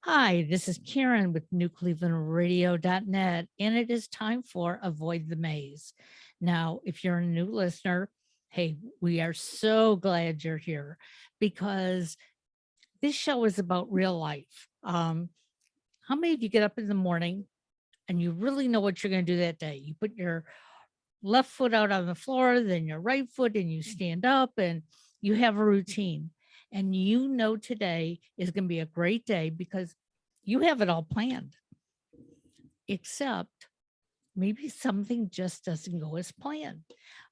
Hi, this is Karen with NewClevelandRadio.net, and it is time for Avoid the Maze. Now, if you're a new listener, hey, we are so glad you're here because this show is about real life. How many of you get up in the morning and you really know what you're going to do that day? You put your left foot out on the floor, then your right foot, and you stand up and you have a routine. And you know today is going to be a great day because you have it all planned, except maybe something just doesn't go as planned.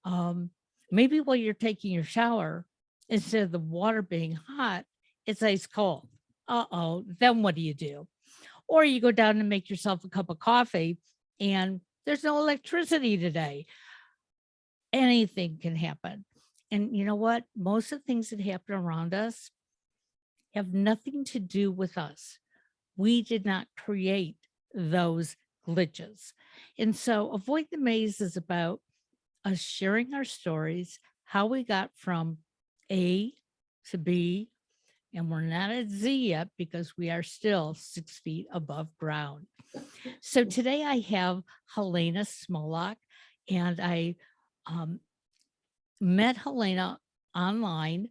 Um, Maybe while you're taking your shower, instead of the water being hot, it's ice cold. Uh-oh, then what do you do? Or you go down and make yourself a cup of coffee and there's no electricity today. Anything can happen. And you know what? Most of the things that happen around us have nothing to do with us. We did not create those glitches. And so Avoid the Maze is about us sharing our stories, how we got from A to B, and we're not at Z yet because we are still 6 feet above ground. So today I have Helena Smolock, and I um, met Helena online.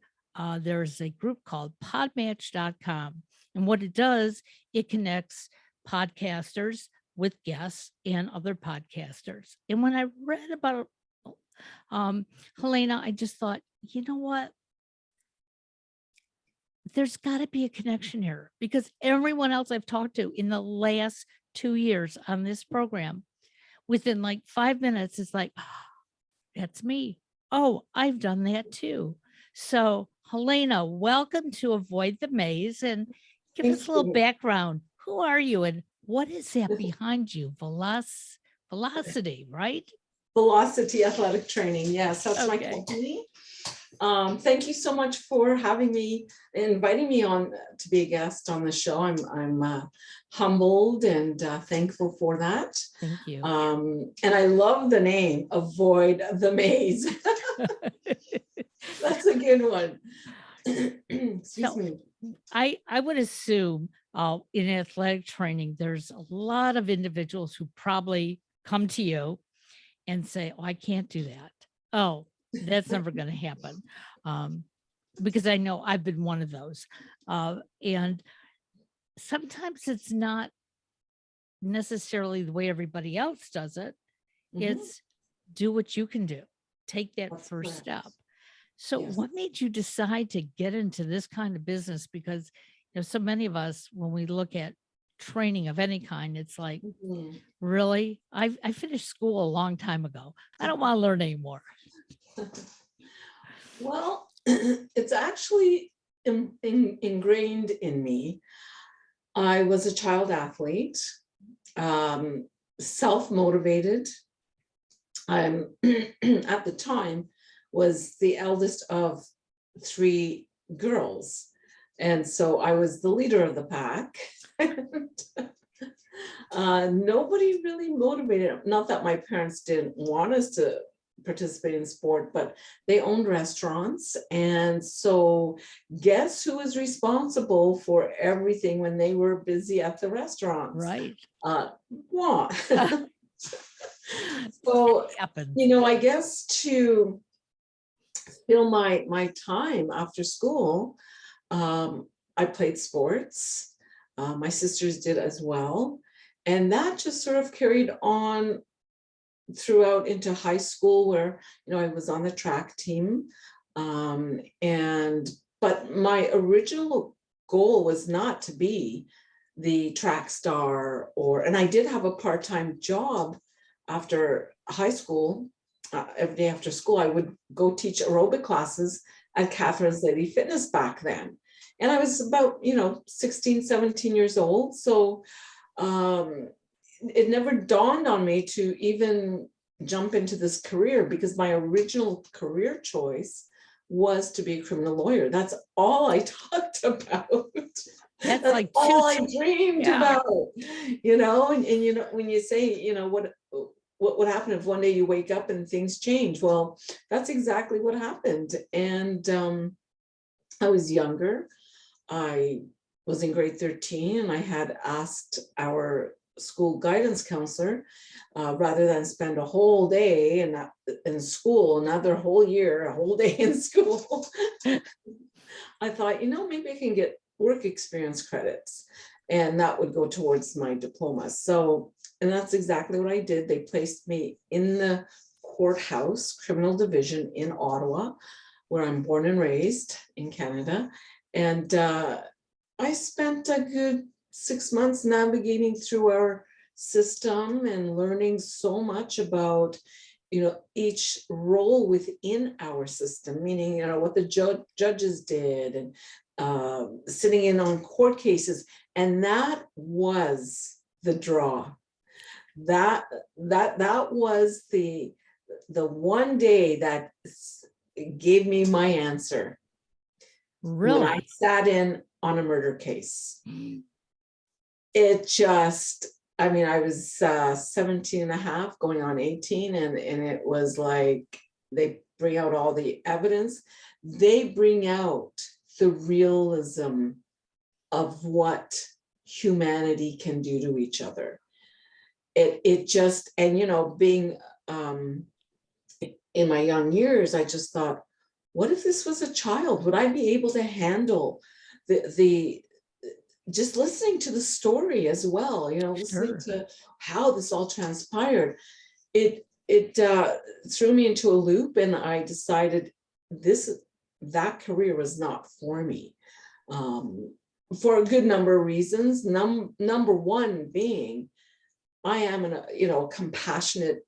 There's a group called PODMATCH.com. And what it does, it connects podcasters with guests and other podcasters. And when I read about Helena, I just thought, you know what? There's got to be a connection here because everyone else I've talked to in the last 2 years on this program, within like 5 minutes, is like, oh, that's me. Oh, I've done that too. So, Helena, welcome to Avoid the Maze and give Thank us a little you. background. Who are you and what is that behind you? Velocity, right? Velocity Athletic Training. Yes, that's my Okay. company. Thank you so much for having me, inviting me on to be a guest on the show. I'm humbled and thankful for that. Thank you. And I love the name, Avoid the Maze. That's a good one. Excuse me. I would assume in athletic training, there's a lot of individuals who probably come to you and say, oh, I can't do that. Oh, that's never going to happen. Because I know I've been one of those. And sometimes it's not necessarily the way everybody else does it. It's do what you can do. Take that That's first correct. step. So Yes. what made you decide to get into this kind of business? Because so many of us, when we look at training of any kind, it's like, really? I finished school a long time ago. I don't want to learn anymore. Well, it's actually ingrained in me. I was a child athlete, self-motivated. I'm at the time was the eldest of 3 girls. And so I was the leader of the pack. Nobody really motivated, not that my parents didn't want us to participate in sport, but they owned restaurants. And so guess who was responsible for everything when they were busy at the restaurants? Right. What? So, I guess to fill my time after school, I played sports. My sisters did as well. And that just sort of carried on throughout into high school where, I was on the track team. But my original goal was not to be the track star and I did have a part-time job after high school. Every day after school, I would go teach aerobic classes at Catherine's Lady Fitness back then. And I was about, 16, 17 years old. So it never dawned on me to even jump into this career because my original career choice was to be a criminal lawyer. That's all I talked about. That's like all I dreamed about, and when you say, what would happen if one day you wake up and things change? Well, that's exactly what happened. And I was younger. I was in grade 13, and I had asked our school guidance counselor, rather than spend a whole day in school, another whole year, a whole day in school, I thought, maybe I can get work experience credits, and that would go towards my diploma. So, and that's exactly what I did. They placed me in the courthouse criminal division in Ottawa, where I'm born and raised in Canada. And I spent a good 6 months navigating through our system and learning so much about each role within our system, meaning what the judges did, and sitting in on court cases. And that was the draw. That was the one day that gave me my answer. When I Really? sat in on a murder case, it just, I mean, I was 17 and a half, going on 18, and it was like, they bring out all the evidence. They bring out the realism of what humanity can do to each other. It just, and being in my young years, I just thought, what if this was a child? Would I be able to handle the just listening to the story as well, listening to how this all transpired? It threw me into a loop, and I decided that career was not for me, for a good number of reasons. Number one being, I am a compassionate,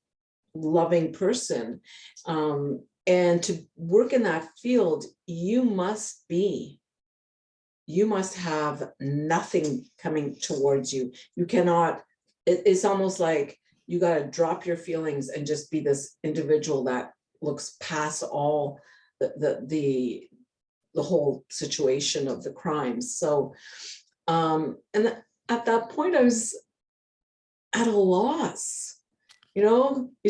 loving person, and to work in that field, you must have nothing coming towards you. You cannot, it's almost like you got to drop your feelings and just be this individual that looks past all the whole situation of the crimes. So, and at that point, I was at a loss. You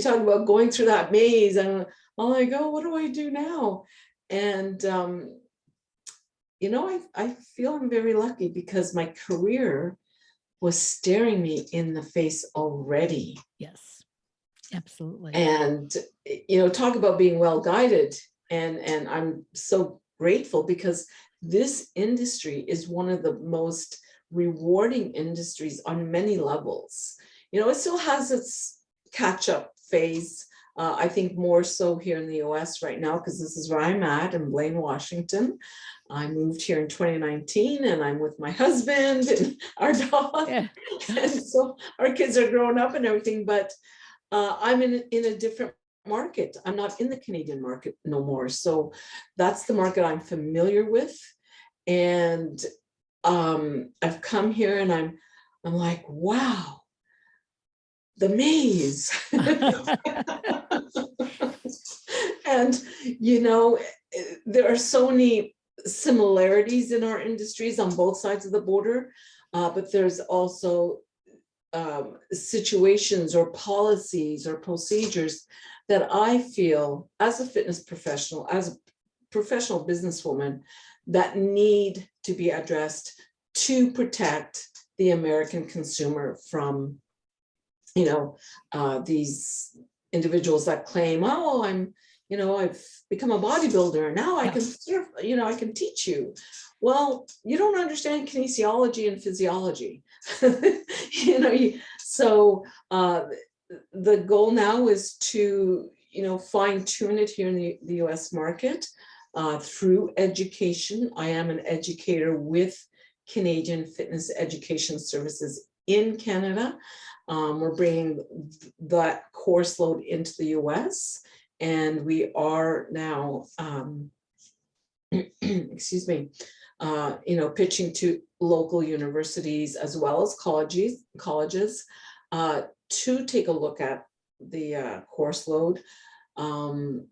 talk about going through that maze, and I'm like, oh, what do I do now? And I feel I'm very lucky, because my career was staring me in the face already. Yes, absolutely. And talk about being well guided, and I'm so grateful, because this industry is one of the most rewarding industries on many levels. It still has its catch-up phase. I think more so here in the US right now, because this is where I'm at, in Blaine, Washington. I moved here in 2019, and I'm with my husband and our dog. Yeah. And so our kids are growing up and everything, but I'm in a different market. I'm not in the Canadian market no more. So that's the market I'm familiar with. And I've come here, and I'm like, wow, the maze. And there are so many similarities in our industries on both sides of the border, but there's also situations or policies or procedures that I feel, as a fitness professional, as a professional businesswoman, that need to be addressed to protect the American consumer from these individuals that claim, oh, I've become a bodybuilder, now I can surf, I can teach you. Well, you don't understand kinesiology and physiology. So the goal now is to fine tune it here in the US market through education. I am an educator with Canadian Fitness Education Services in Canada. We're bringing that course load into the US, and we are now, excuse me, pitching to local universities as well as colleges to take a look at the course load,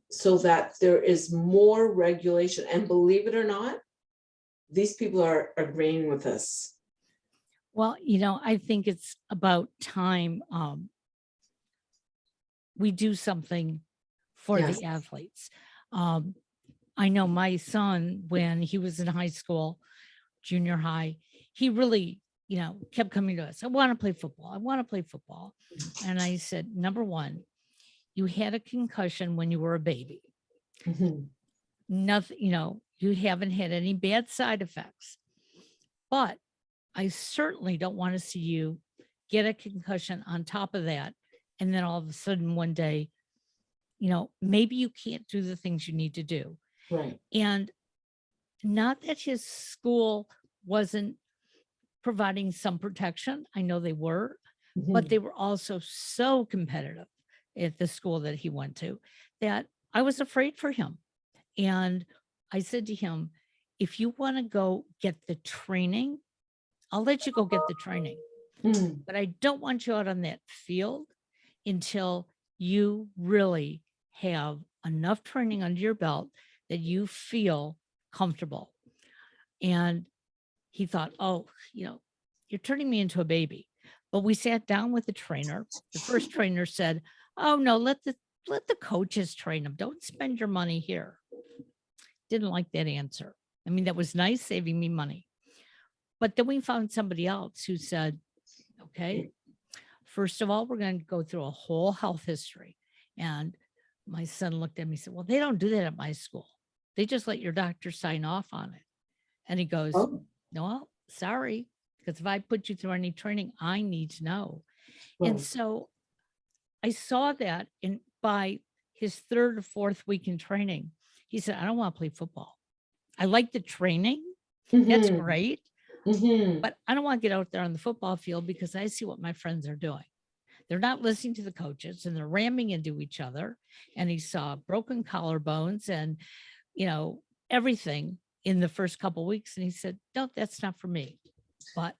so that there is more regulation. And believe it or not, these people are agreeing with us. Well, I think it's about time we do something for Yes. the athletes. I know my son, when he was in high school, junior high, he really, kept coming to us. I want to play football. I want to play football. And I said, number one, you had a concussion when you were a baby. Mhm. Nothing, you haven't had any bad side effects. But I certainly don't want to see you get a concussion on top of that. And then all of a sudden one day, maybe you can't do the things you need to do. Right. And not that his school wasn't providing some protection. I know they were, but Mhm. they were also so competitive at the school that he went to that I was afraid for him. And I said to him, if you want to go get the training, I'll let you go get the training, Mm. but I don't want you out on that field until you really have enough training under your belt that you feel comfortable. And he thought, oh, you're turning me into a baby. But we sat down with the trainer. The first trainer said, oh no, let the coaches train them. Don't spend your money here. Didn't like that answer. I mean, that was nice, saving me money. But then we found somebody else who said, okay, first of all, we're going to go through a whole health history. And my son looked at me and said, well, they don't do that at my school. They just let your doctor sign off on it. And he goes, Oh, no, sorry, because if I put you through any training, I need to know. And right. so I saw that by his third or fourth week in training, he said, I don't want to play football. I like the training. That's Mhm. great. Mhm. But I don't want to get out there on the football field because I see what my friends are doing. They're not listening to the coaches and they're ramming into each other. And he saw broken collarbones and, everything in the first couple of weeks. And he said, no, that's not for me. But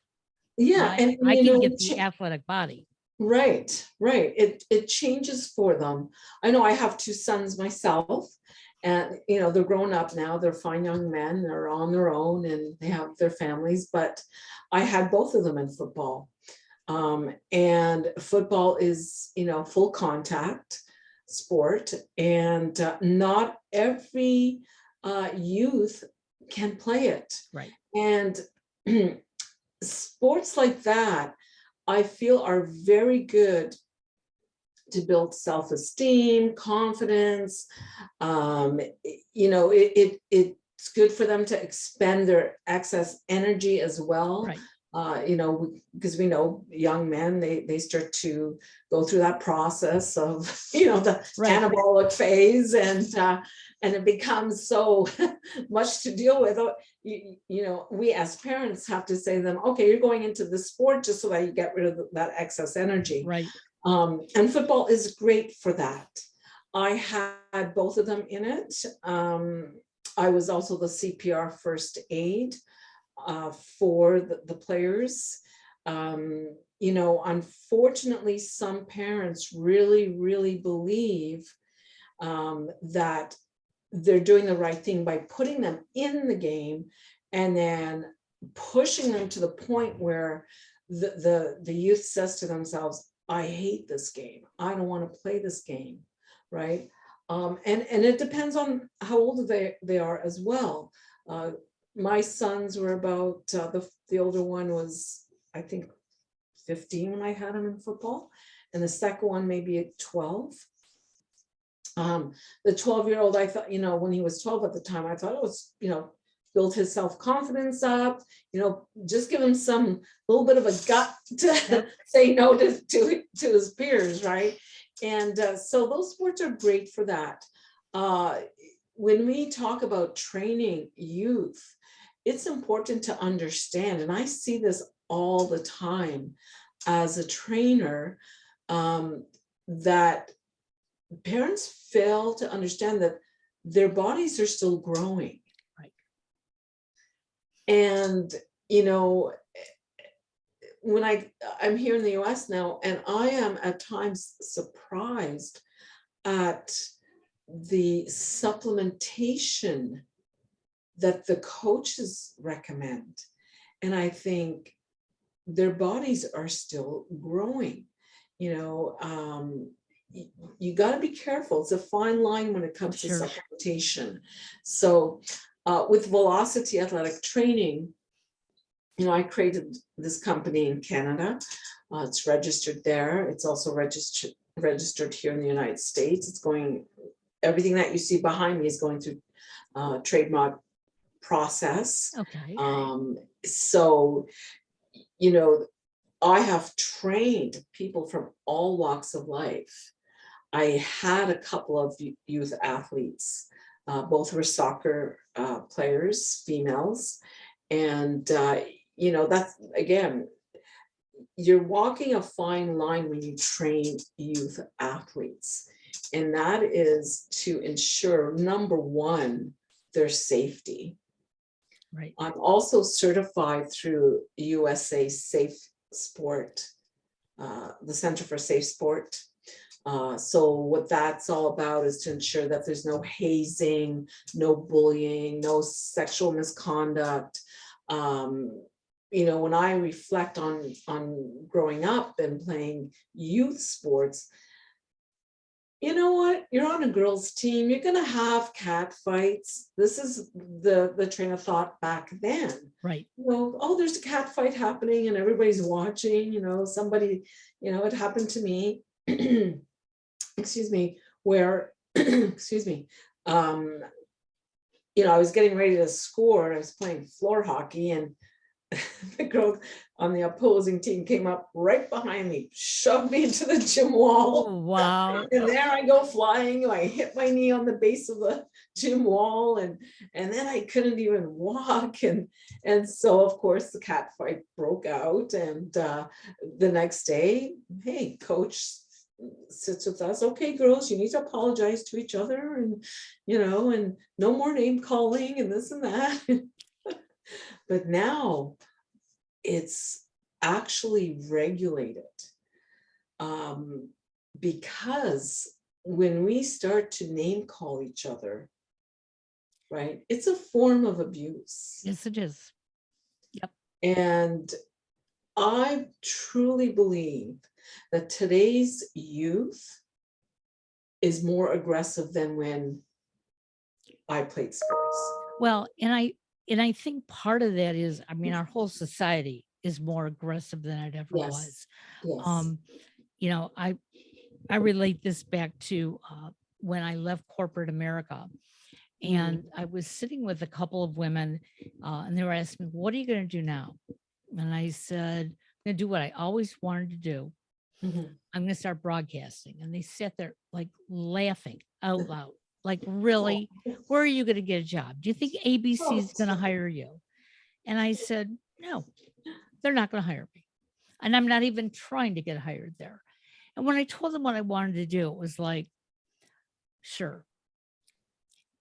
Yeah, I, and I you can know, get the athletic body. right, right. It changes for them. I know I have two sons myself, and they're grown up now. They're fine young men. They're on their own and they have their families. But I had both of them in football, and football is full contact sport, and not every youth can play it. Right. And sports like that, I feel, are very good to build self-esteem, confidence. It's good for them to expend their excess energy as well. Right. Because we know young men, they start to go through that process of, the Right. anabolic phase, and it becomes so much to deal with. We as parents have to say to them, okay, you're going into the sport just so that you get rid of that excess energy. Right. And football is great for that. I had both of them in it. I was also the CPR first aid for the players. Unfortunately, some parents really, really believe that they're doing the right thing by putting them in the game and then pushing them to the point where the youth says to themselves, I hate this game. I don't want to play this game, right? And it depends on how old they are as well. My sons were about, the older one was, I think, 15 when I had him in football, and the second one maybe at 12. The 12-year-old, I thought, when he was 12 at the time, I thought it was, build his self-confidence up, just give him some little bit of a gut to say no to his peers, right? And so those sports are great for that. When we talk about training youth, it's important to understand, and I see this all the time as a trainer, that parents fail to understand that their bodies are still growing. Right. And, when I'm here in the US now, and I am at times surprised at the supplementation that the coaches recommend. And I think their bodies are still growing. You got to be careful. It's a fine line when it comes to supplementation. So with Velocity Athletic Training, I created this company in Canada. It's registered there. It's also registered here in the United States. It's going, everything that you see behind me is going through trademark process. Okay. So, I have trained people from all walks of life. I had a couple of youth athletes, both were soccer players, females. And, that's, again, you're walking a fine line when you train youth athletes. And that is to ensure, number one, their safety. Right. I'm also certified through USA Safe Sport, the Center for Safe Sport. So what that's all about is to ensure that there's no hazing, no bullying, no sexual misconduct. When I reflect on growing up and playing youth sports, you know what? You're on a girls' team. You're gonna have cat fights. This is the train of thought back then. Right. Oh, there's a cat fight happening and everybody's watching. Somebody, it happened to me. Excuse me, where, excuse me, I was getting ready to score. I was playing floor hockey, and the girl on the opposing team came up right behind me, shoved me into the gym wall. Oh, wow. And there I go flying. I hit my knee on the base of the gym wall, and then I couldn't even walk. And so, of course, the cat fight broke out. And the next day, hey, coach sits with us. Okay, girls, you need to apologize to each other, and and no more name calling and this and that. But now it's actually regulated, because when we start to name call each other, right, it's a form of abuse. Yes, it is. Yep. And I truly believe that today's youth is more aggressive than when I played sports. Well, and I think part of that is, I mean, our whole society is more aggressive than it ever was. Yes. I relate this back to when I left corporate America, and I was sitting with a couple of women, and they were asking me, "What are you going to do now?" And I said, "I'm going to do what I always wanted to do. I'm going to start broadcasting." And they sat there like laughing out loud, like, "Really? Where are you going to get a job? Do you think ABC is going to hire you?" And I said, "No, they're not going to hire me. And I'm not even trying to get hired there." And when I told them what I wanted to do, it was like, sure.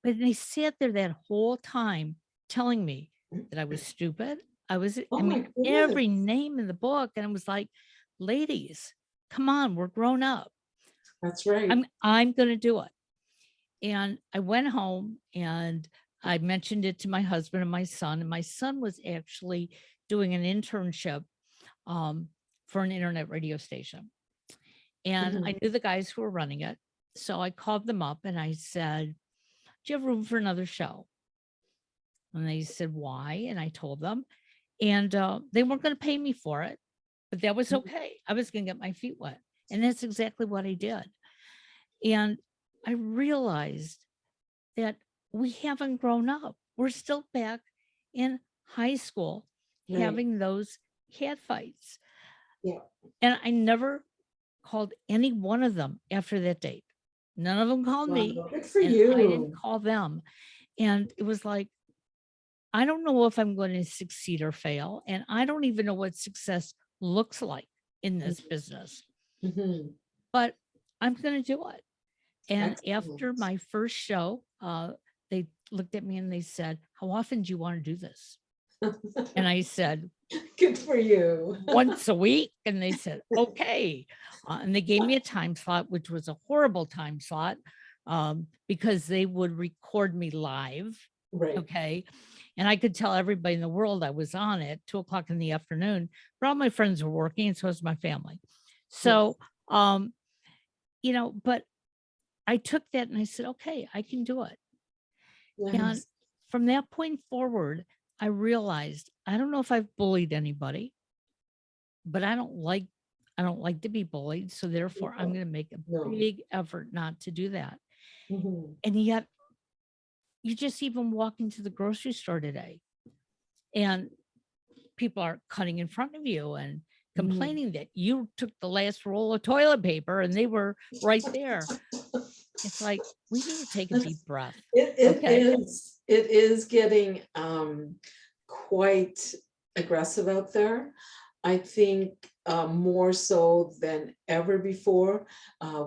But they sat there that whole time telling me that I was stupid. Oh my every goodness. name in the book. And it was like, ladies, come on, we're grown up. That's right. I'm going to do it. And I went home and I mentioned it to my husband and my son was actually doing an internship for an internet radio station. And I knew the guys who were running it. So I called them up and I said, "Do you have room for another show?" And they said, "Why?" And I told them. And they weren't going to pay me for it, but that was okay. I was going to get my feet wet. And that's exactly what I did. And I realized that we haven't grown up. We're still back in high school having those cat fights. Yeah. And I never called any one of them after that date. None of them called me. Good for and you. I didn't call them. And it was like, I don't know if I'm going to succeed or fail. And I don't even know what success looks like in this business. But I'm going to do it. And after my first show, they looked at me and they said, "How often do you want to do this?" And I said, "Good for you." "Once a week." And they said, "Okay." And they gave me a time slot, which was a horrible time slot, because they would record me live. Right. Okay. And I could tell everybody in the world I was on at 2:00 in the afternoon, but all my friends were working and so was my family. So, but I took that and I said, okay, I can do it. And Yes. from that point forward, I realized I don't know if I've bullied anybody, but I don't like to be bullied. So therefore I'm No, going to make a no. big effort not to do that. Mhm, And yet you just even walk into the grocery store today and people are cutting in front of you and mhm. complaining that you took the last roll of toilet paper and they were right there. It's like, we need to take a deep breath. Okay. It is getting quite aggressive out there. I think more so than ever before.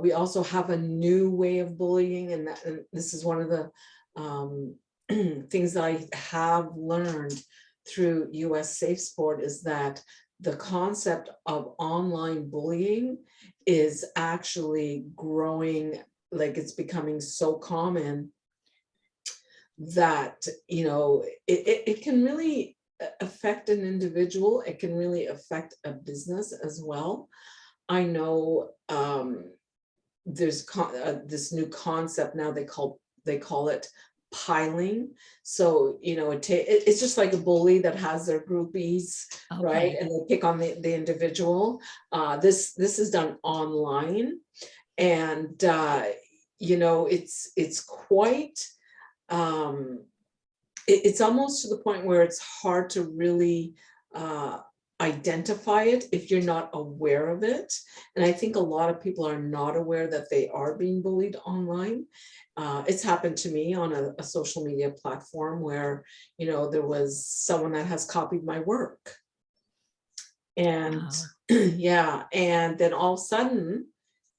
We also have a new way of bullying, and this is one of the um, things that I have learned through US Safe Sport is that the concept of online bullying is actually growing, like it's becoming so common that, it can really affect an individual. It can really affect a business as well. I know there's this new concept now they call it piling. So, it's just like a bully that has their groupies, right? Okay. And they pick on the individual. This is done online, and it's quite um it's almost to the point where it's hard to really identify it if you're not aware of it. And I think a lot of people are not aware that they are being bullied online. It's happened to me on a social media platform where, there was someone that has copied my work. And Wow. yeah, and then all of a sudden,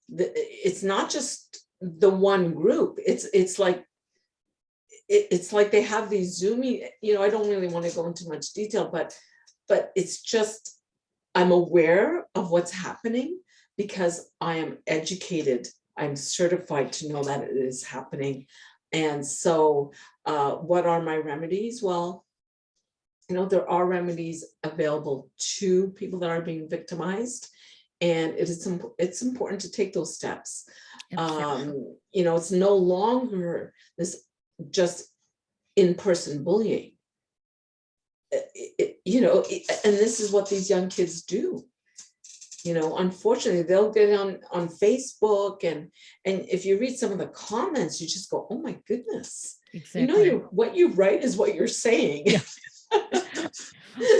it's not just the one group. It's like they have these zoomy, I don't really want to go into much detail, but it's just, I'm aware of what's happening because I am educated. I'm certified to know that it is happening. And so what are my remedies? Well, there are remedies available to people that are being victimized. And it's important to take those steps. Absolutely. It's no longer this just in-person bullying. And this is what these young kids do. Unfortunately, they'll get on Facebook, and if you read some of the comments, you just go, oh my goodness. Exactly. What you write is what you're saying. Yeah.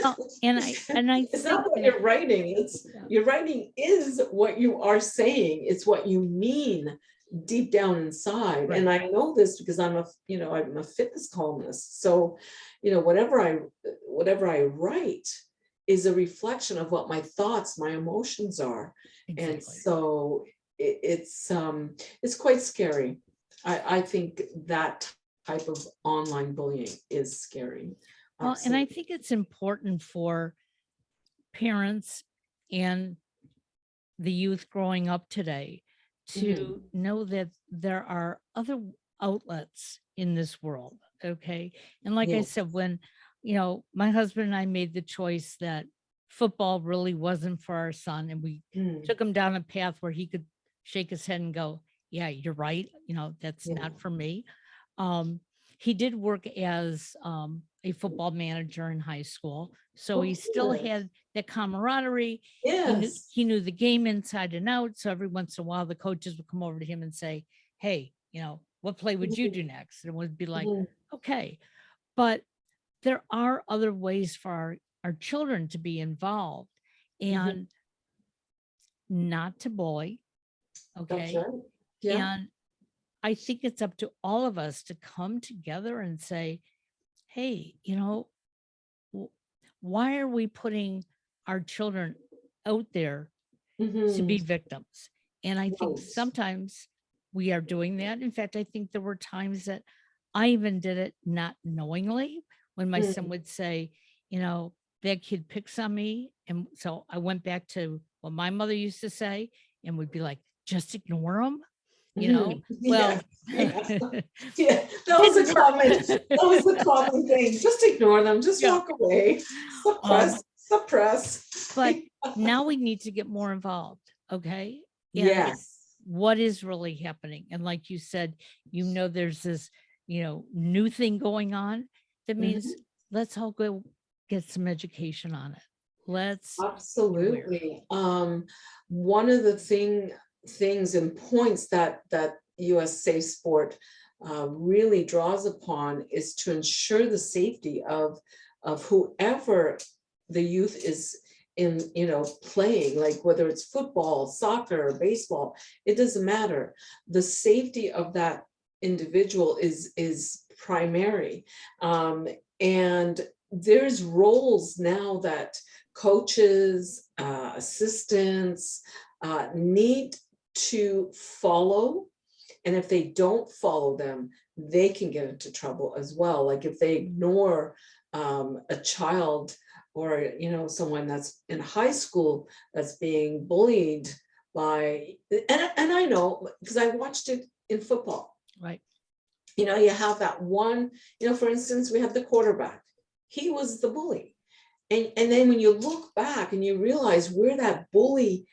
Well, and I It's think not what that, you're writing. yeah, Your writing is what you are saying. It's what you mean deep down inside. And right. I know this because I'm a fitness columnist. So, whatever I write is a reflection of what my thoughts, my emotions are. And Exactly. so it's quite scary. I think that type of online bullying is scary. Well, and I Absolutely. think it's important for parents and the youth growing up today to Mhm. know that there are other outlets in this world. Okay. And like I Yes. said, when, my husband and I made the choice that football really wasn't for our son, and we Mm. took him down a path where he could shake his head and go, yeah, you're right. That's Yeah. not for me. Um, he did work as a football manager in high school. So he Oh, still good. had that camaraderie. He knew Yes. he knew the game inside and out. So every once in a while, the coaches would come over to him and say, "Hey, what play would you Mhm, do next?" And it would be like, mhm, "Okay." But there are other ways for our children to be involved mhm. and not to bully. That's Okay. right. Yeah. And I think it's up to all of us to come together and say, "Hey, w- why are we putting our children out there to Mhm. be victims?" And I think Right. sometimes we are doing that. In fact, I think there were times that I even did it not knowingly when my son Mm, would say, that kid picks on me. And so I went back to what my mother used to say and would be like, just ignore them, you know? mhm. Yeah. Well, Yeah. it Yeah. That was didn't a work. common, that was the common thing. Just ignore them. Just Yeah. walk away. Um, Suppress. but now we need to get more involved. Okay. And Yes. what is really happening. And like you said, there's this, new thing going on. That means Mhm. let's all go get some education on it. Let's be aware. Absolutely. One of the things and points that US Safe Sport really draws upon is to ensure the safety of whoever the youth is in, playing, like whether it's football, soccer, baseball, it doesn't matter. The safety of that individual is primary. And there's roles now that coaches, assistants need to follow. And if they don't follow them, they can get into trouble as well. Like if they ignore a child or, someone that's in high school that's being bullied by, and I know because I watched it in football. Right. You have that one, for instance, we have the quarterback. He was the bully. And then when you look back and you realize where that bully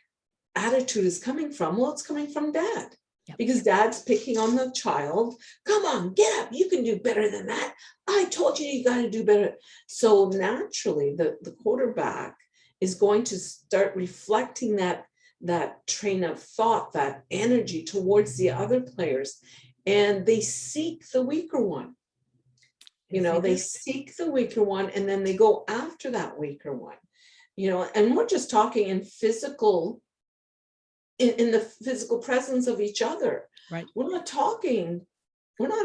attitude is coming from, well, it's coming from dad. Yep. Because dad's picking on the child. Come on, get up. You can do better than that. I told you got to do better. So naturally, the quarterback is going to start reflecting that train of thought, that energy towards the other players. And they seek the weaker one. They seek the weaker one, and then they go after that weaker one. And we're just talking in physical, in the physical presence of each other. Right. We're not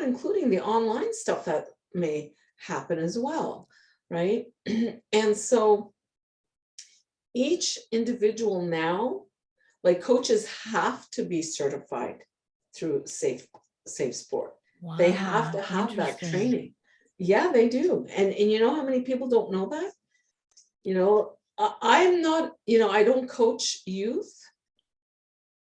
including the online stuff that may happen as well, right? And so each individual now, like coaches have to be certified through Safe Sport. Wow. They have to have that Interesting. training. Yeah, they do. And you know how many people don't know that? I'm not, I don't coach youth,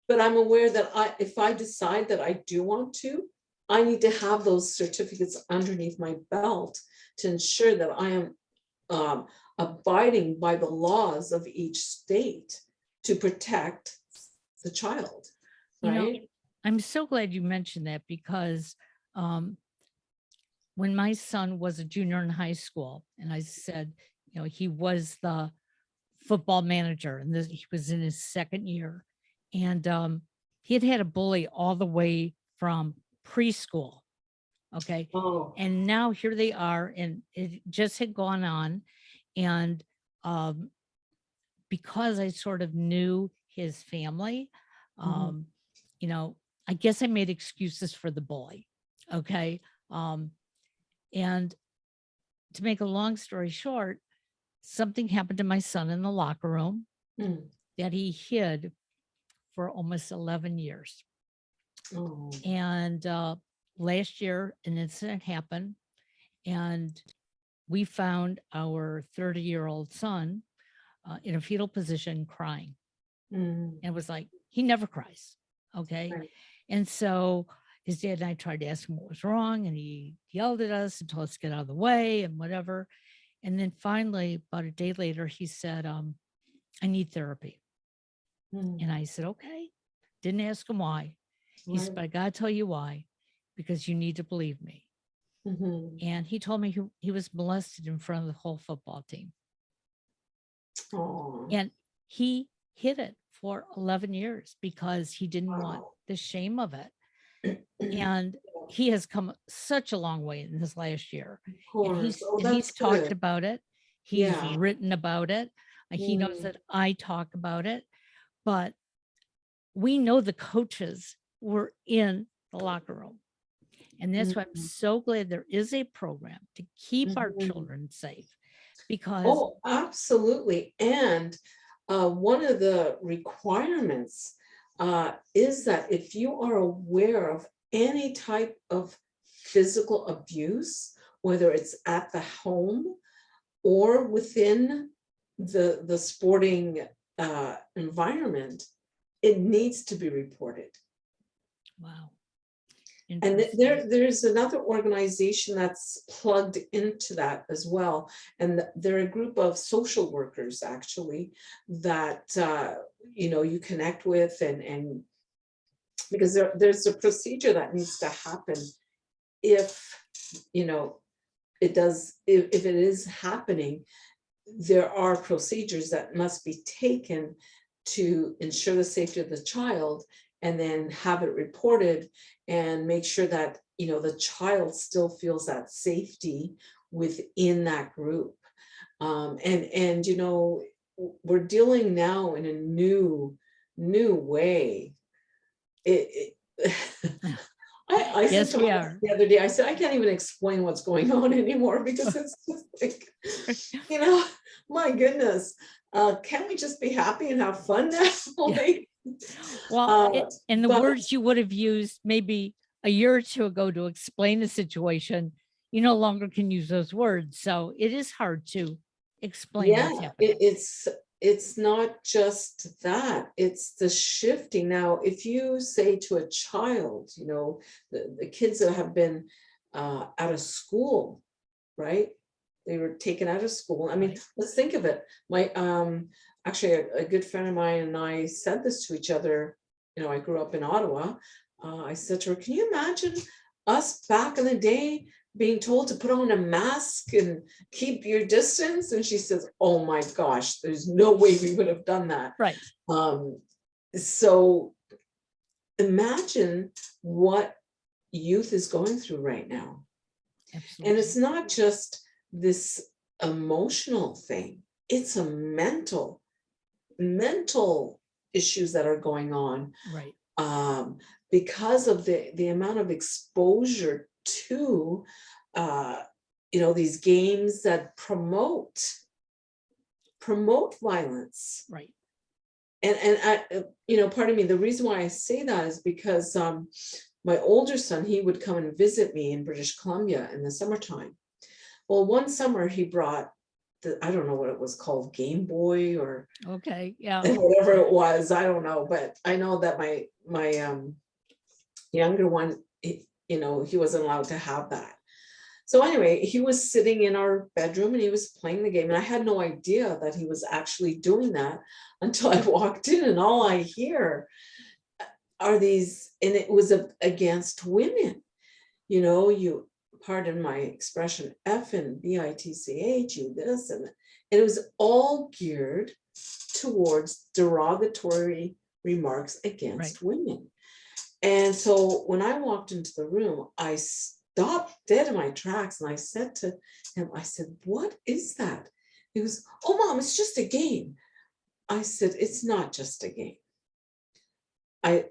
but I'm aware that if I decide that I do want to, I need to have those certificates underneath my belt to ensure that I am abiding by the laws of each state to protect the child, right? I'm so glad you mentioned that because when my son was a junior in high school, and I said, he was the football manager, and he was in his second year, and he had a bully all the way from preschool. Okay. Oh, And now here they are, and it just had gone on. And because I sort of knew his family, mhm. I guess I made excuses for the bully. Okay. And to make a long story short, something happened to my son in the locker room Mm. that he hid for almost 11 years. Oh. And last year, an incident happened, and we found our 30-year-old son in a fetal position crying. Mm. And it was like, he never cries. Okay. Right. And so his dad and I tried to ask him what was wrong, and he yelled at us and told us to get out of the way and whatever. And then finally, about a day later, he said, I need therapy. Mm. And I said, okay. Didn't ask him why. He said, Right. but I got to tell you why, because you need to believe me. Mhm. And he told me he was molested in front of the whole football team. Oh. And he hid it for 11 years because he didn't want Wow. the shame of it. And he has come such a long way in this last year. Of And course. Oh, he's that's talked good. about it. He's Yeah. written about it. He knows Mm. that I talk about it. But we know the coaches were in the locker room. And that's why I'm Mhm. so glad there is a program to keep our Mhm. children safe, because Oh, absolutely. And one of the requirements is that if you are aware of any type of physical abuse, whether it's at the home or within the sporting environment, it needs to be reported. wow. And Interesting. there's another organization that's plugged into that as well. And they're a group of social workers, actually, that you connect with, and because there's a procedure that needs to happen if it does, if it is happening, there are procedures that must be taken to ensure the safety of the child, and then have it reported and make sure that, the child still feels that safety within that group. And we're dealing now in a new way. I said Yes, to we my are. the other day, I said, I can't even explain what's going on anymore, because it's just like, my goodness, can't we just be happy and have fun now? Like, Well, and the but words you would have used maybe a year or two ago to explain the situation, you no longer can use those words. So it is hard to explain yeah, what's happening. it's not just that, it's the shifting. Now, if you say to a child, the kids that have been out of school, right? They were taken out of school. I mean, Right. let's think of it. My actually a good friend of mine and I said this to each other. I grew up in Ottawa. I said to her, can you imagine us back in the day being told to put on a mask and keep your distance? And she says, oh my gosh, there's no way we would have done that. Right. So imagine what youth is going through right now. Absolutely. And it's not just this emotional thing, it's a mental issues that are going on, Right. because of the amount of exposure to these games that promote violence. Right. And I, pardon me, the reason why I say that is because my older son, he would come and visit me in British Columbia in the summertime. Well, one summer he brought I don't know what it was called, Game Boy or Okay. Yeah. whatever it was. I don't know, but I know that my younger one, he wasn't allowed to have that. So anyway, he was sitting in our bedroom and he was playing the game, and I had no idea that he was actually doing that until I walked in, and all I hear are these, and it was against women. You, pardon my expression, F and bitch, you this, and it was all geared towards derogatory remarks against women. And so when I walked into the room, I stopped dead in my tracks, and I said to him, I said, what is that? He goes, oh mom, it's just a game. I said, it's not just a game. I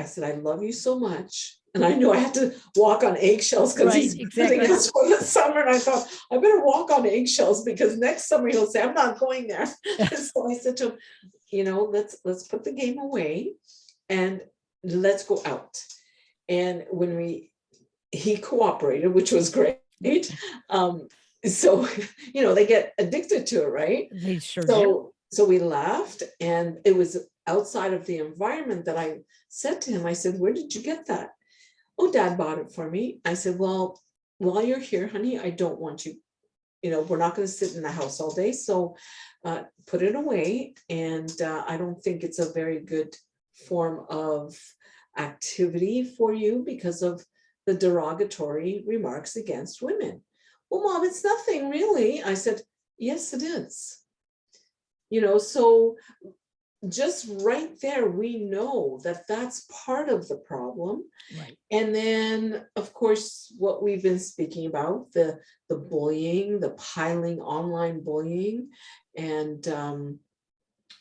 said, I love you so much. And I knew I had to walk on eggshells because he's visiting us for the summer. And I thought, I better walk on eggshells because next summer he'll say, I'm not going there. So I said to him, let's put the game away and let's go out. And when he cooperated, which was great. So, they get addicted to it, right? They sure do. So we laughed, and it was outside of the environment that I said to him, I said, where did you get that? Oh, dad bought it for me. I said, well, while you're here, honey, I don't want you, we're not going to sit in the house all day. So put it away. And I don't think it's a very good form of activity for you because of the derogatory remarks against women. Well, mom, it's nothing really. I said, yes, it is. So just right there, we know that that's part of the problem. Right. And then, of course, what we've been speaking about, the bullying, the piling online bullying, and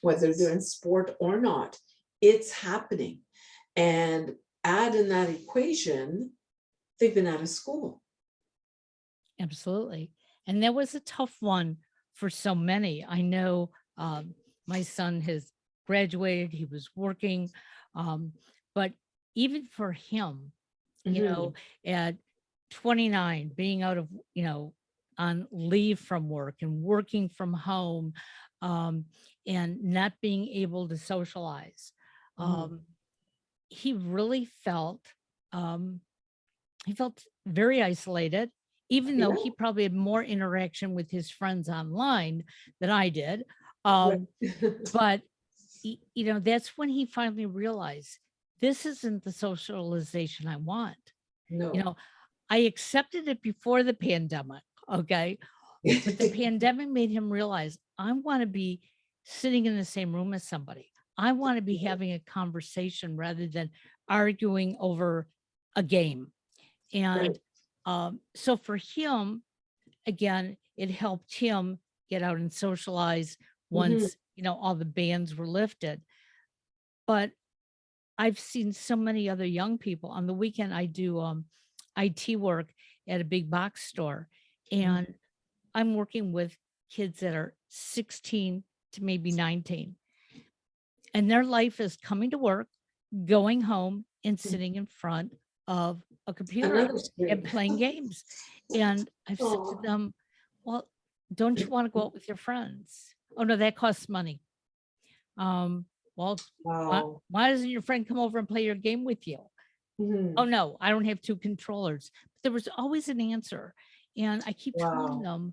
whether they're in sport or not, it's happening. And add in that equation, they've been out of school. Absolutely. And that was a tough one for so many. I know my son has graduated, he was working, but even for him, at 29, being out of, on leave from work and working from home, and not being able to socialize, he really felt, very isolated, even though he probably had more interaction with his friends online than I did. But that's when he finally realized this isn't the socialization I want. No. I accepted it before the pandemic. Okay. But the pandemic made him realize I want to be sitting in the same room as somebody. I want to be having a conversation rather than arguing over a game. Right. And so for him, again, it helped him get out and socialize Mhm. once, all the bans were lifted. But I've seen so many other young people. On the weekend, I do IT work at a big box store, Mhm. and I'm working with kids that are 16 to maybe 19. And their life is coming to work, going home, and sitting in front of a computer Another and screen. playing games. And I've said to Oh, them, well, don't you want to go out with your friends? Oh no, that costs money. Um, well, why, wow. why doesn't your friend come over and play your game with you? Oh Mhm. no, I don't have two controllers. But there was always an answer. And I keep telling Wow.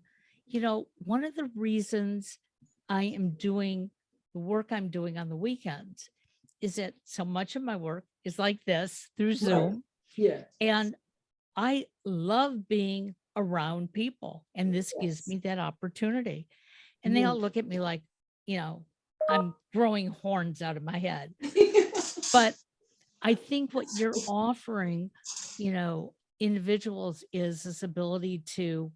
them, one of the reasons I am doing the work I'm doing on the weekends is that so much of my work is like this through Right. Zoom. Yes. And I love being around people. And this gives Yes. me that opportunity. And they all Mhm. look at me like, I'm growing horns out of my head. But I think what you're offering, individuals is this ability to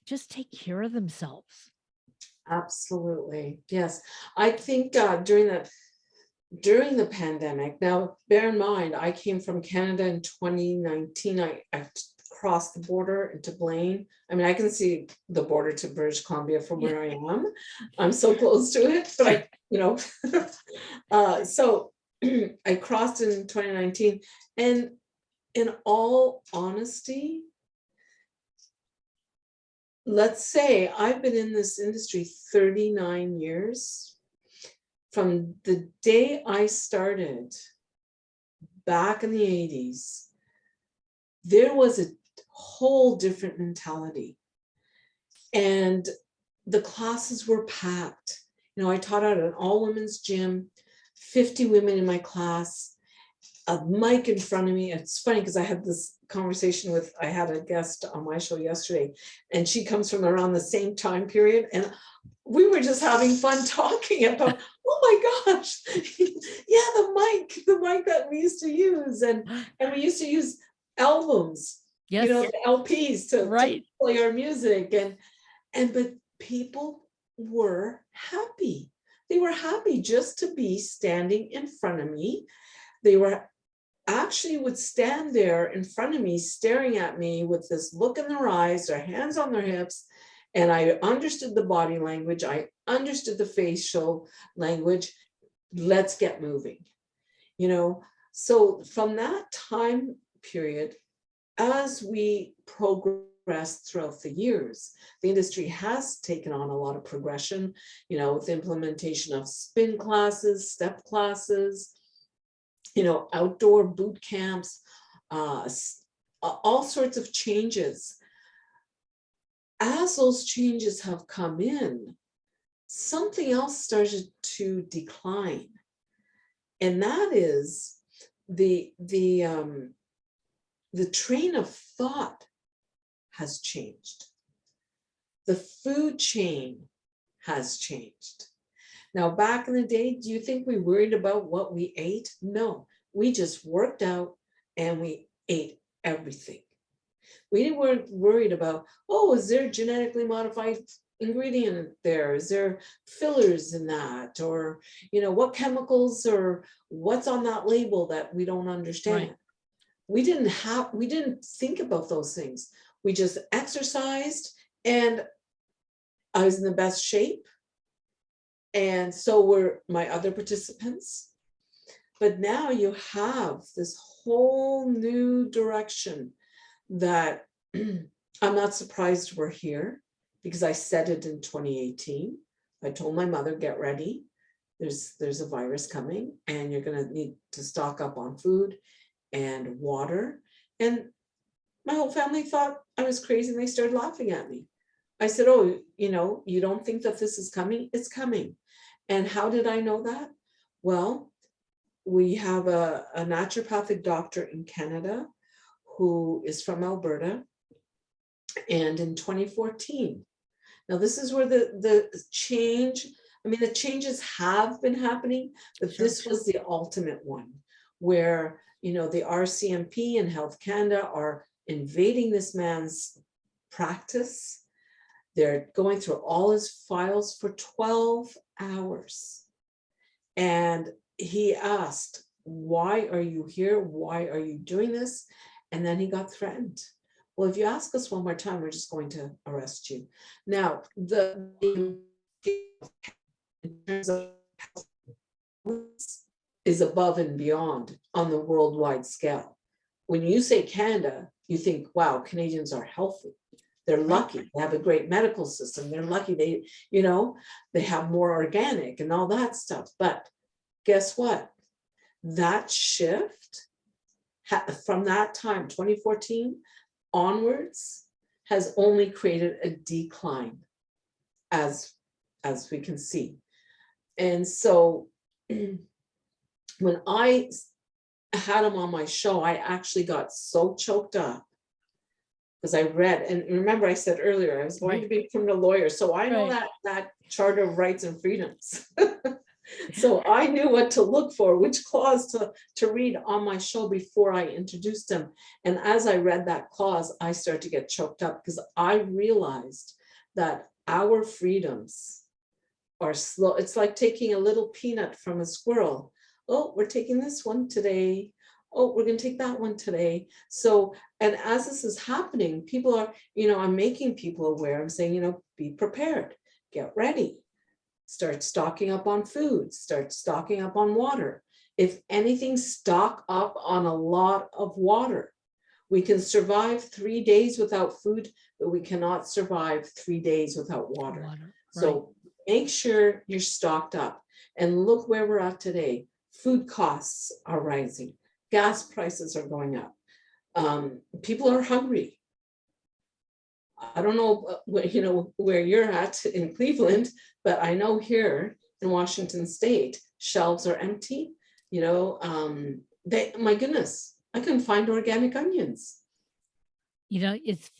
just take care of themselves. Absolutely. Yes. I think during the pandemic, now bear in mind, I came from Canada in 2019. I crossed the border into Blaine. I mean, I can see the border to British Columbia from Yeah. where I am. I'm so close to it, but so I crossed in 2019. And in all honesty, let's say I've been in this industry 39 years. From the day I started back in the 80s, there was a whole different mentality. And the classes were packed. I taught at an all women's gym, 50 women in my class, a mic in front of me. It's funny because I had a guest on my show yesterday, and she comes from around the same time period. And we were just having fun talking about, oh my gosh, yeah, the mic that we used to use. And we used to use albums, Yes. the LPs to Right. play our music. But people were happy. They were happy just to be standing in front of me. They were actually would stand there in front of me, staring at me with this look in their eyes, their hands on their hips. And I understood the body language. I understood the facial language. Let's get moving. So from that time period, as we progressed throughout the years, the industry has taken on a lot of progression, with implementation of spin classes, step classes, outdoor boot camps, all sorts of changes. As those changes have come in, something else started to decline, and that is the train of thought has changed. The food chain has changed. Now, back in the day, do you think we worried about what we ate? No, we just worked out and we ate everything. We weren't worried about, oh, is there genetically modified ingredient there? Is there fillers in that? Or, what chemicals or what's on that label that we don't understand? Right. We didn't think about those things. We just exercised, and I was in the best shape. And so were my other participants. But now you have this whole new direction that I'm not surprised we're here, because I said it in 2018. I told my mother, get ready. There's a virus coming, and you're going to need to stock up on food and water. And my whole family thought I was crazy, and they started laughing at me. I said, oh, you don't think that this is coming? It's coming. And how did I know that? Well, we have a naturopathic doctor in Canada who is from Alberta. And in 2014, now this is where the change, I mean, the changes have been happening, but Sure. this was the ultimate one where, you know, the RCMP and Health Canada are invading this man's practice. They're going through all his files for 12 hours. And he asked, why are you here? Why are you doing this? And then he got threatened. Well, if you ask us one more time, we're just going to arrest you. Now, in terms of health is above and beyond on the worldwide scale. When you say Canada, you think, wow, Canadians are healthy. They're lucky. They have a great medical system. They're lucky. They, you know, they have more organic and all that stuff. But guess what? That shift from that time, 2014 onwards, has only created a decline, as we can see. And so when I had him on my show, I actually got so choked up because I read, and remember I said earlier, I was going to be a criminal lawyer. So I know that Charter of Rights and Freedoms. So I knew what to look for, which clause to read on my show before I introduced him. And as I read that clause, I started to get choked up because I realized that our freedoms are slow. It's like taking a little peanut from a squirrel. Oh, we're taking this one today. Oh, we're going to take that one today. So, and as this is happening, people are, you know, I'm making people aware. I'm saying, you know, be prepared, get ready. Start stocking up on food, start stocking up on water. If anything, stock up on a lot of water. We can survive 3 days without food, but we cannot survive 3 days without water. So make sure you're stocked up. And look where we're at today. Food costs are rising. Gas prices are going up. People are hungry. I don't know, you know, where you're at in Cleveland, but I know here in Washington State, shelves are empty. You know, my goodness, I couldn't find organic onions. You know, it's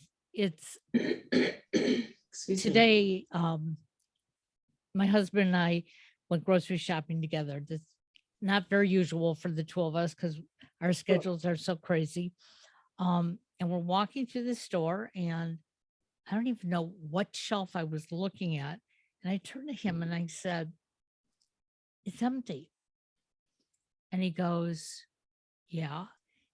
Excuse today, my husband and I went grocery shopping together. That's not very usual for the two of us because our schedules are so crazy. And we're walking through the store and I don't even know what shelf I was looking at. And I turned to him and I said, it's empty. And he goes, yeah.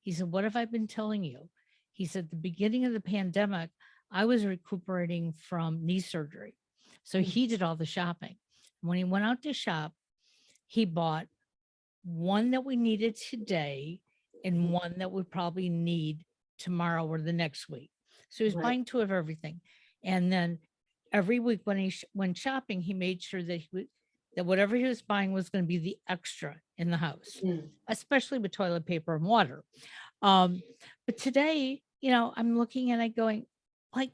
He said, what have I been telling you? He said, the beginning of the pandemic, I was recuperating from knee surgery. So he did all the shopping. When he went out to shop, he bought one that we needed today and one that we probably need tomorrow or the next week. So he was buying two of everything. And then every week when he went shopping, he made sure that that whatever he was buying was going to be the extra in the house, especially with toilet paper and water. But today, you know, I'm looking at it going, like,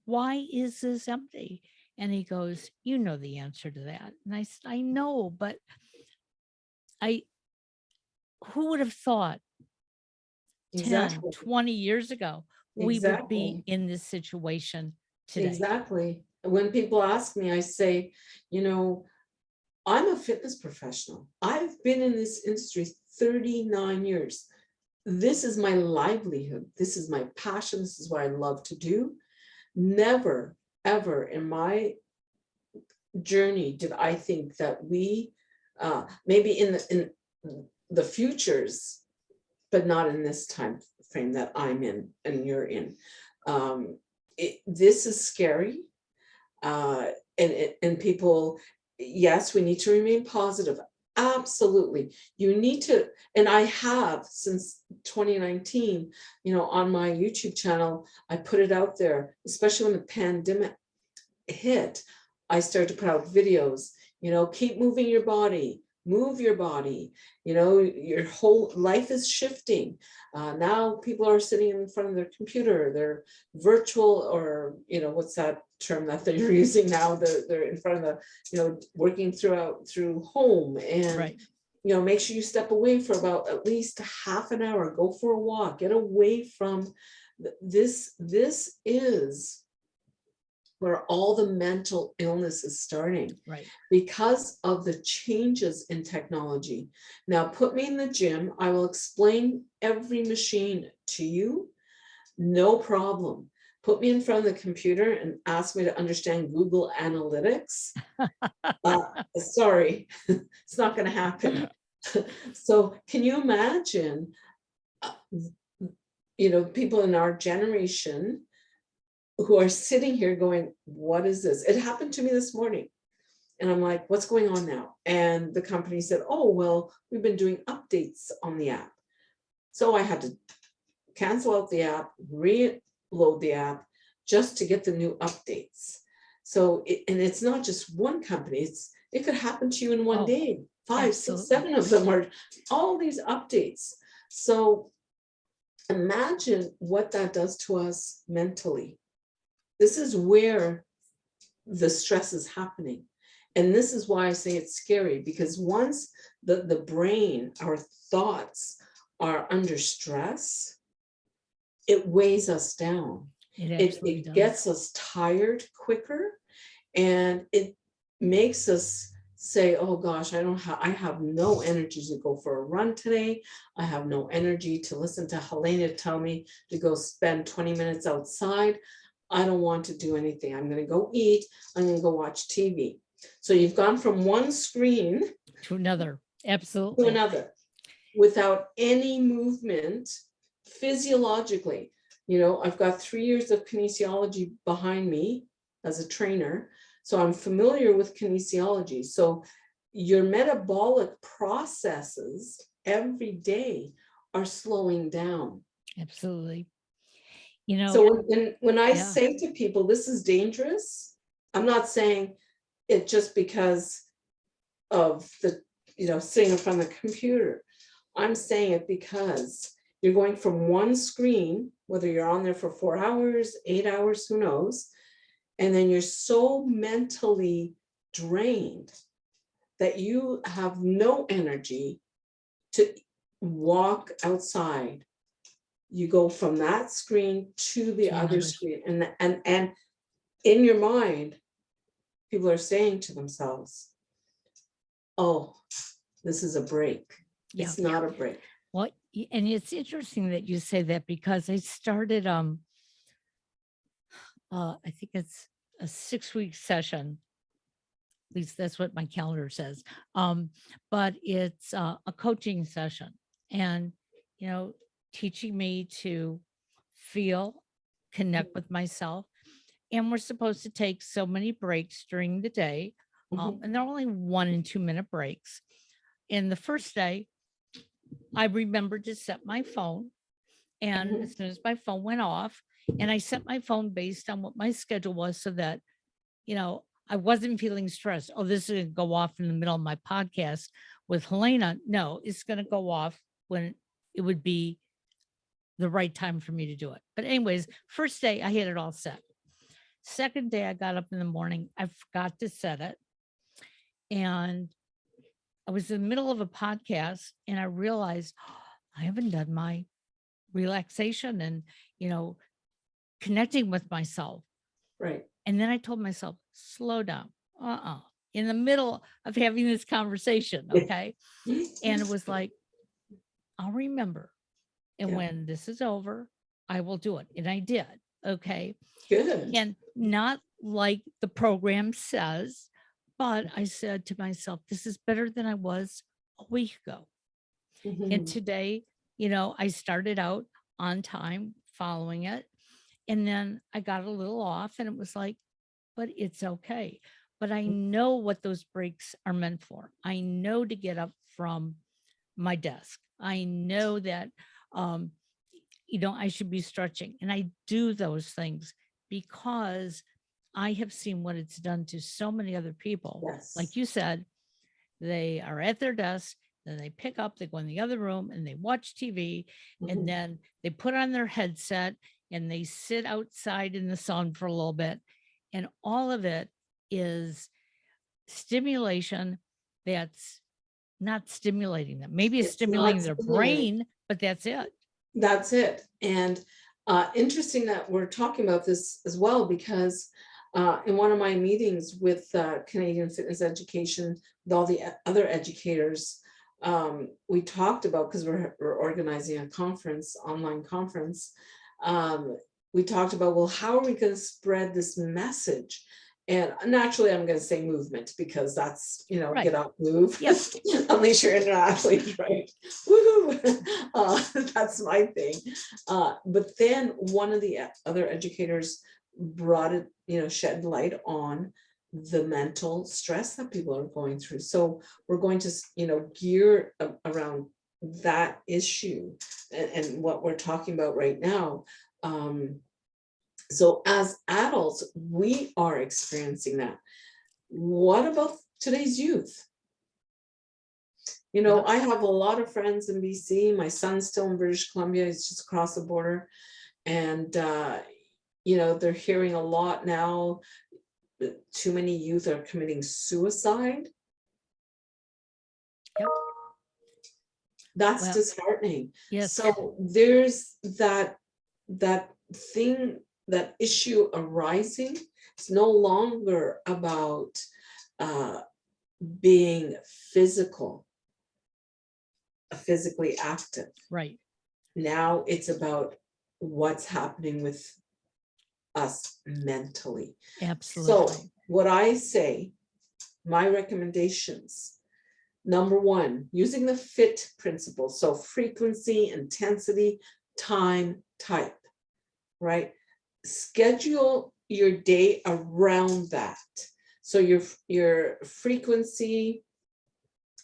why is this empty? And he goes, you know the answer to that. And I said, I know, but who would have thought 10, 20 years ago, we would be in this situation today? Exactly. When people ask me, I say, you know, I'm a fitness professional. I've been in this industry 39 years. This is my livelihood. This is my passion. This is what I love to do. Never, ever in my journey did I think that we, maybe in the futures, but not in this time frame that I'm in and you're in. This is scary. And people, yes, we need to remain positive. Absolutely. You need to, and I have since 2019, you know, on my YouTube channel, I put it out there, especially when the pandemic hit, I started to put out videos, you know, keep moving your body, move your body, you know, your whole life is shifting. Now people are sitting in front of their computer, they're virtual, or, you know, what's that term that they're using now? They're in front of the, you know, working through home. And make sure you step away for about at least a half an hour, go for a walk, get away from this. This is where all the mental illness is starting, Right. because of the changes in technology. Now, put me in the gym, I will explain every machine to you, no problem. Put me in front of the computer and ask me to understand Google Analytics. Sorry, it's not going to happen. So can you imagine, people in our generation who are sitting here going, what is this? It happened to me this morning. And I'm like, what's going on now? And the company said, oh, well, we've been doing updates on the app. So I had to cancel out the app, reload the app just to get the new updates. So, and it's not just one company, it could happen to you in one day. 5, 6, 7 of them are all these updates. So imagine what that does to us mentally. This is where the stress is happening. And this is why I say it's scary, because once the brain, our thoughts are under stress, it weighs us down. It gets us tired quicker, and it makes us say, oh gosh, I have no energy to go for a run today. I have no energy to listen to Helena tell me to go spend 20 minutes outside. I don't want to do anything. I'm going to go eat. I'm going to go watch TV. So you've gone from one screen to another, absolutely, to another, without any movement physiologically. I've got 3 years of kinesiology behind me as a trainer, so I'm familiar with kinesiology. So your metabolic processes every day are slowing down. Absolutely. So when I say to people, this is dangerous, I'm not saying it just because of the, sitting in front of the computer. I'm saying it because you're going from one screen, whether you're on there for 4 hours, 8 hours, who knows, and then you're so mentally drained that you have no energy to walk outside. You go from that screen to the other screen, and in your mind, people are saying to themselves, oh, this is a break. It's not a break. Well, and it's interesting that you say that, because I started, I think it's a 6-week session. At least that's what my calendar says. But it's a coaching session, and, teaching me to feel, connect with myself. And we're supposed to take so many breaks during the day. And they're only 1 and 2 minute breaks. And the first day, I remembered to set my phone. And as soon as my phone went off, and I set my phone based on what my schedule was, so that, I wasn't feeling stressed. Oh, this is going to go off in the middle of my podcast with Helena. No, it's going to go off when it would be the right time for me to do it. But anyways, first day I had it all set. Second day I got up in the morning, I forgot to set it. And I was in the middle of a podcast, and I realized, I haven't done my relaxation and, connecting with myself. Right. And then I told myself, slow down. In the middle of having this conversation. Okay. And it was like, I'll remember. And when this is over, I will do it. And I did. Okay. Good. And not like the program says, but I said to myself, this is better than I was a week ago. And today, I started out on time following it. And then I got a little off, and it was like, but it's okay. But I know what those breaks are meant for. I know to get up from my desk. I know that, I should be stretching. And I do those things because I have seen what it's done to so many other people. Yes. Like you said, they are at their desk, then they pick up, they go in the other room and they watch TV, and then they put on their headset and they sit outside in the sun for a little bit. And all of it is stimulation that's not stimulating them. Maybe it's It's stimulating not their stimulating. brain, but that's it. That's it. And interesting that we're talking about this as well, because in one of my meetings with Canadian Fitness Education, with all the other educators, we talked about, because we're organizing a conference, online conference, we talked about, well, how are we going to spread this message? And naturally, I'm going to say movement, because that's, you know, Right. get out, move, Yep. unless you're an athlete, right? Woohoo! That's my thing. But then one of the other educators brought it, you know, shed light on the mental stress that people are going through. So we're going to, you know, gear around that issue and what we're talking about right now. So as adults, we are experiencing that. What about today's youth? You know, Yep. I have a lot of friends in BC. My son's still in British Columbia. He's just across the border. And, you know, they're hearing a lot now that too many youth are committing suicide. Yep. That's Well, disheartening. yes. So there's that thing, that issue arising. It's no longer about being physically active. Right. Now it's about what's happening with us mentally. Absolutely. So what I say, my recommendations, number one, using the FIT principle. So frequency, intensity, time, type, right? Schedule your day around that. So your frequency,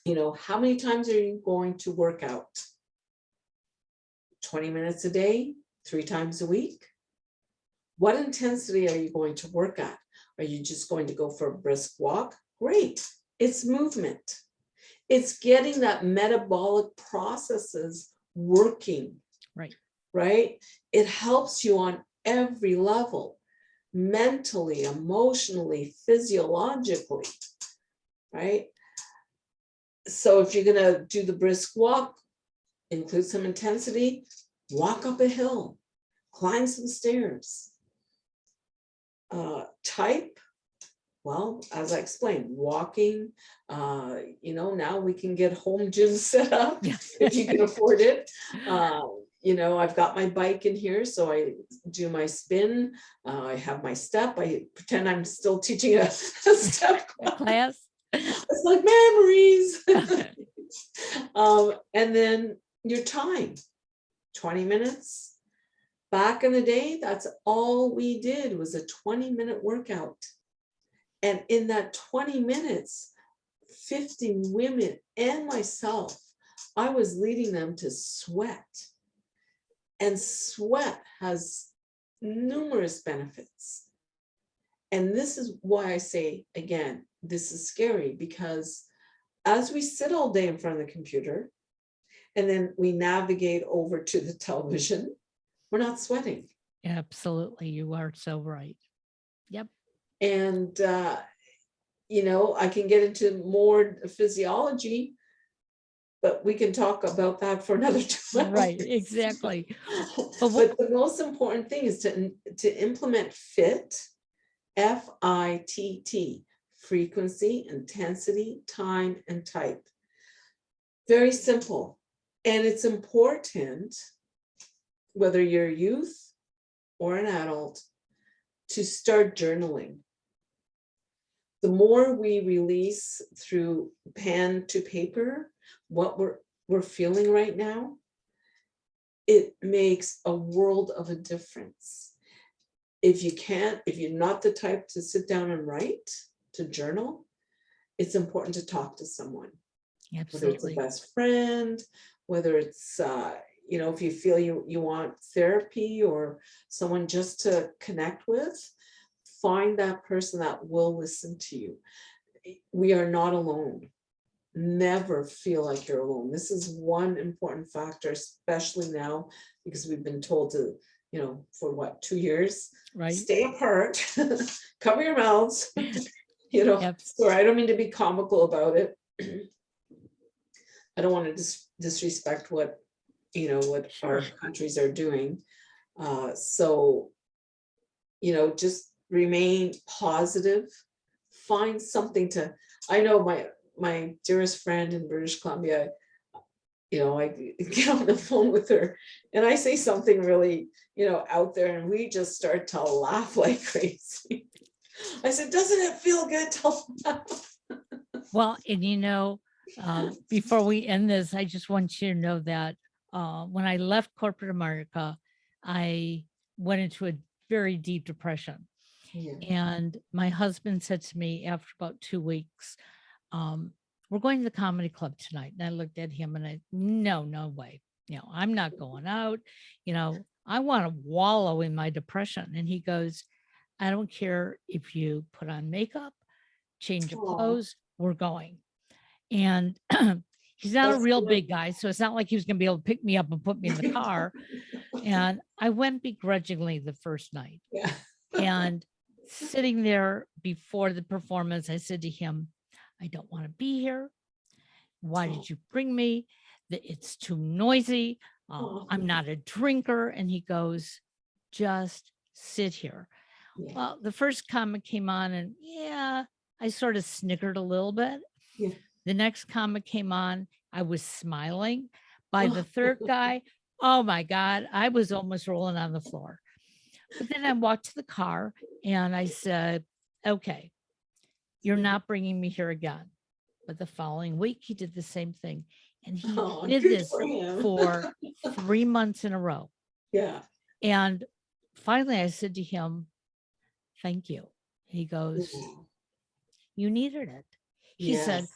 you know, how many times are you going to work out? 20 minutes a day, 3 times a week? What intensity are you going to work at? Are you just going to go for a brisk walk? Great, it's movement. It's getting that metabolic processes working. Right. Right? It helps you on every level, mentally, emotionally, physiologically, right? So if you're gonna do the brisk walk, include some intensity, walk up a hill, climb some stairs. Type, well, as I explained, walking, you know, now we can get home gyms set up Yeah. if you can afford it. You know, I've got my bike in here, so I do my spin. I have my step. I pretend I'm still teaching a step class. Class. It's like memories. And then your time, 20 minutes. Back in the day, that's all we did was a 20-minute workout. And in that 20 minutes, 50 women and myself, I was leading them to sweat. And sweat has numerous benefits. And this is why I say, again, this is scary, because as we sit all day in front of the computer, and then we navigate over to the television, we're not sweating. Absolutely. You are so right. Yep. And, you know, I can get into more physiology, but we can talk about that for another 2 hours. Right. Exactly. But the most important thing is to implement FIT, FITT, frequency, intensity, time, and type. Very simple. And it's important, whether you're a youth or an adult, to start journaling. The more we release through pen to paper what we're feeling right now, it makes a world of a difference. If you're not the type to sit down and write, to journal, it's important to talk to someone. Absolutely. Whether it's a best friend, whether it's, you know, if you feel you want therapy or someone just to connect with, find that person that will listen to you. We are not alone. Never feel like you're alone. This is one important factor, especially now, because we've been told to, you know, for what, 2 years, Right. stay apart, cover your mouths, you know. Yep. Sorry, I don't mean to be comical about it. I don't want to disrespect what, what our Sure. countries are doing. So, just remain positive, find something to, I know my dearest friend in British Columbia, I get on the phone with her and I say something really, out there, and we just start to laugh like crazy. I said, doesn't it feel good to laugh? Well, and before we end this, I just want you to know that when I left corporate America, I went into a very deep depression. Yeah. And my husband said to me after about 2 weeks, we're going to the comedy club tonight. And I looked at him and no way. I'm not going out. I want to wallow in my depression. And he goes, I don't care if you put on makeup, change your Oh, clothes, we're going. And he's not a that's real good. big guy. So it's not like he was going to be able to pick me up and put me in the car. And I went begrudgingly the first night. Yeah. And sitting there before the performance, I said to him, I don't want to be here. Why Oh, did you bring me? It's too noisy. oh, I'm not a drinker. And he goes, just sit here. yeah, Well, the first comic came on and yeah, I sort of snickered a little bit. yeah. The next comic came on, I was smiling. By the Oh, third guy, oh my God, I was almost rolling on the floor. But then I walked to the car and I said, okay, you're not bringing me here again. But the following week, he did the same thing. And he oh, did good this for him. for 3 months in a row. Yeah. And finally, I said to him, thank you. He goes, Yeah. you needed it. He said, Yes.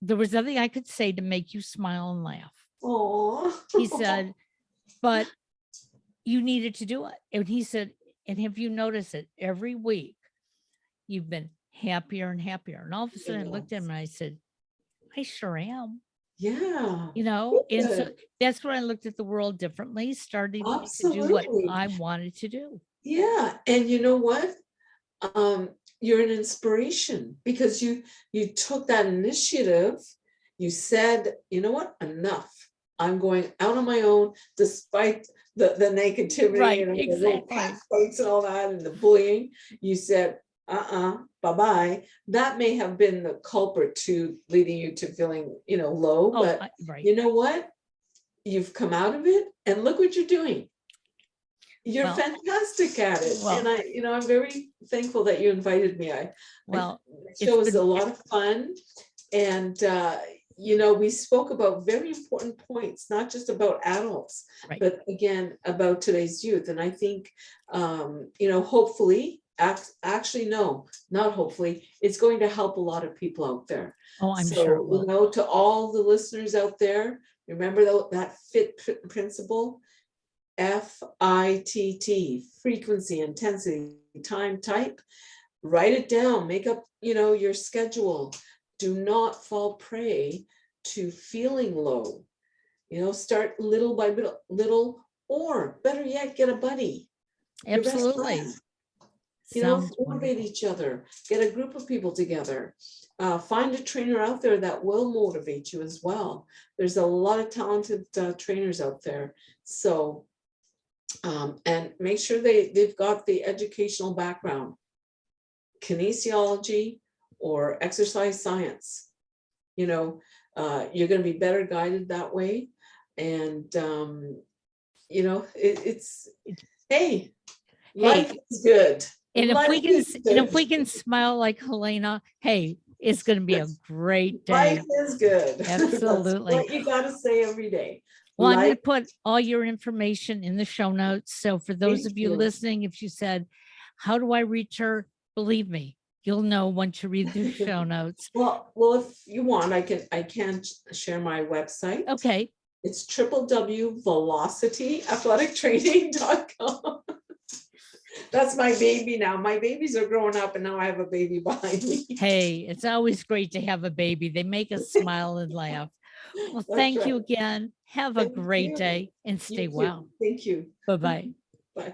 there was nothing I could say to make you smile and laugh. Oh. He said, but you needed to do it. And he said, and have you noticed it every week? You've been happier and happier. And all of a sudden I looked at him and I said, I sure am. Yeah. And so Good. that's when I looked at the world differently, starting to do what Absolutely. I wanted to do. Yeah. And you know what? You're an inspiration because you took that initiative. You said, you know what? Enough. I'm going out on my own, despite the negativity Right, and the little cat exactly. fights and all that and the bullying. You said, bye-bye. That may have been the culprit to leading you to feeling, low, Oh, but right. you know what? You've come out of it and look what you're doing. You're Well, fantastic at it. And well, I'm very thankful that you invited me. well, The it's show was a been, lot of fun. And, we spoke about very important points, not just about adults, right. but again, about today's youth. And I think, hopefully, actually, no, not hopefully, it's going to help a lot of people out there. Oh, I'm sure it So, will. to all the listeners out there, remember that FIT principle. FITT, frequency, intensity, time, type. Write it down, make up, your schedule. Do not fall prey to feeling low. Start little by little, or better yet, get a buddy, your best Absolutely. friend. Sounds Motivate wonderful. each other, get a group of people together. Find a trainer out there that will motivate you as well. There's a lot of talented trainers out there. So, and make sure they've got the educational background, kinesiology or exercise science. You're going to be better guided that way. And, it's, hey, life Hey, is good. and if Life we can is and if good. we can smile like Helena, hey, it's going to be a great Life day. is good. That's Absolutely. what you got to say every day. Well, I'm going Life, to put all your information in the show notes. So for those thank of you you. listening, if you said, how do I reach her? Believe me, you'll know once you read the show notes. Well, if you want, I can share my website. Okay. It's www.velocityathletictraining.com. That's my baby now. My babies are growing up and now I have a baby behind me. Hey, it's always great to have a baby. They make us smile and laugh. Well, That's thank right. you again. Have a Thank great you. day and stay You too. well. Thank you. Bye-bye. Bye.